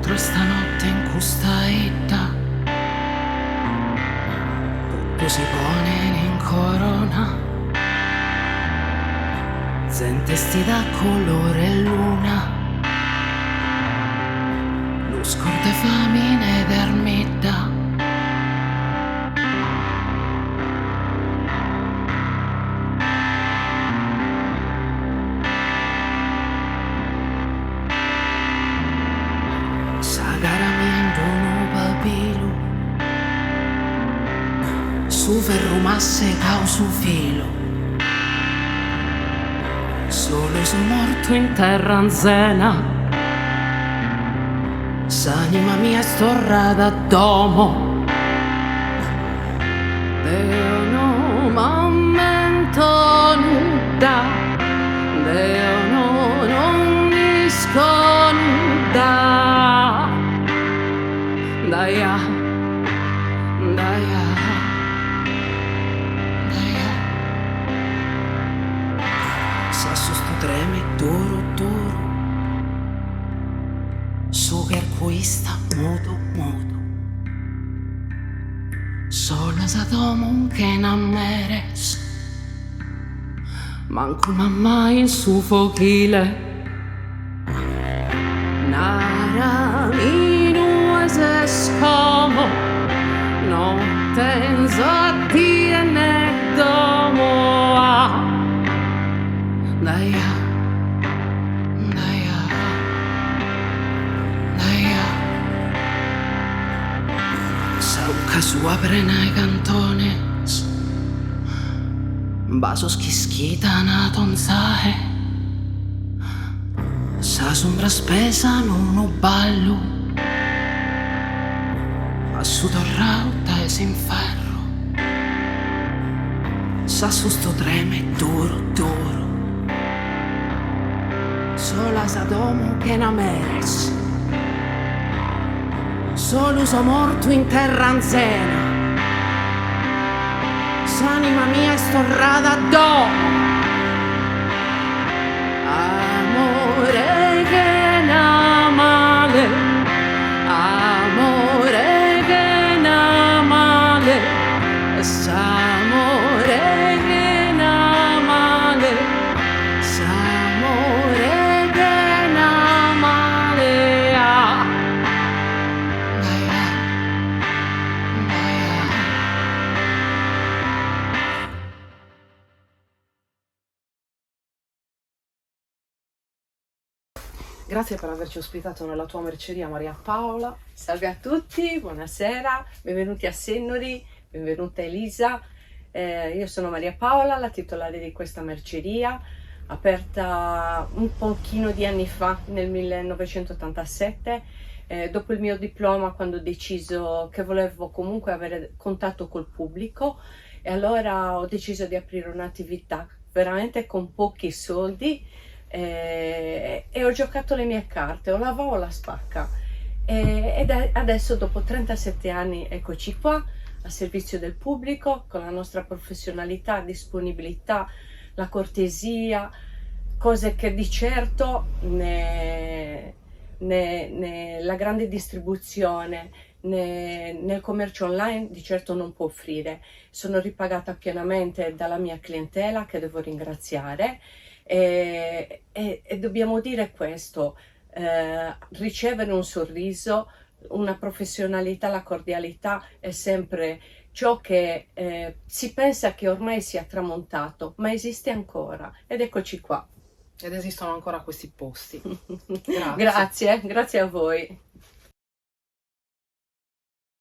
Entro stanotte in custaetta, tutto si pone in corona, gente sti da colore luna, lo scorte famine d'ermita. Sagaramiento no papilo, su ferrumasse cau su filo, solo sono morto in terra anzena, s'anima mia è storrata domo, Deo no m'ammento nuda, Deo no non mi sconuda. Daya, daya, daya. Sa su sto treme duro, duro, su che arcuista muto, muto. Sola sa domo che n'ammeres, manco mamma in su fochile. Nara se scomo, non penso a dire né domo. Daya, daya, daya. Sauca su aprena i cantones, vaso schischita na tonzae, sa sombra spesa non ballo, su torrauta e s'inferro, sa su sto treme duro, duro, sola sa domo che n'ameres, solo so morto in terra anzena, s'anima mia è storrata domo, amore che n'amale, amore s'amore che n'amale, s'amore che n'amale. Daya, daya. Grazie per averci ospitato nella tua merceria, Maria Paola. Salve a tutti, buonasera, benvenuti a Sennori, benvenuta Elisa. Io sono Maria Paola, la titolare di questa merceria, aperta un pochino di anni fa, nel 1987, dopo il mio diploma, quando ho deciso che volevo comunque avere contatto col pubblico, e allora ho deciso di aprire un'attività veramente con pochi soldi, e ho giocato le mie carte, o la va o la spacca. Ed adesso, dopo 37 anni, eccoci qua a servizio del pubblico, con la nostra professionalità, disponibilità, la cortesia, cose che di certo la grande distribuzione, nel commercio online di certo non può offrire. Sono ripagata pienamente dalla mia clientela, che devo ringraziare, e dobbiamo dire questo: ricevere un sorriso, una professionalità, la cordialità è sempre ciò che si pensa che ormai sia tramontato, ma esiste ancora, ed eccoci qua. Ed esistono ancora questi posti. Grazie, grazie a voi.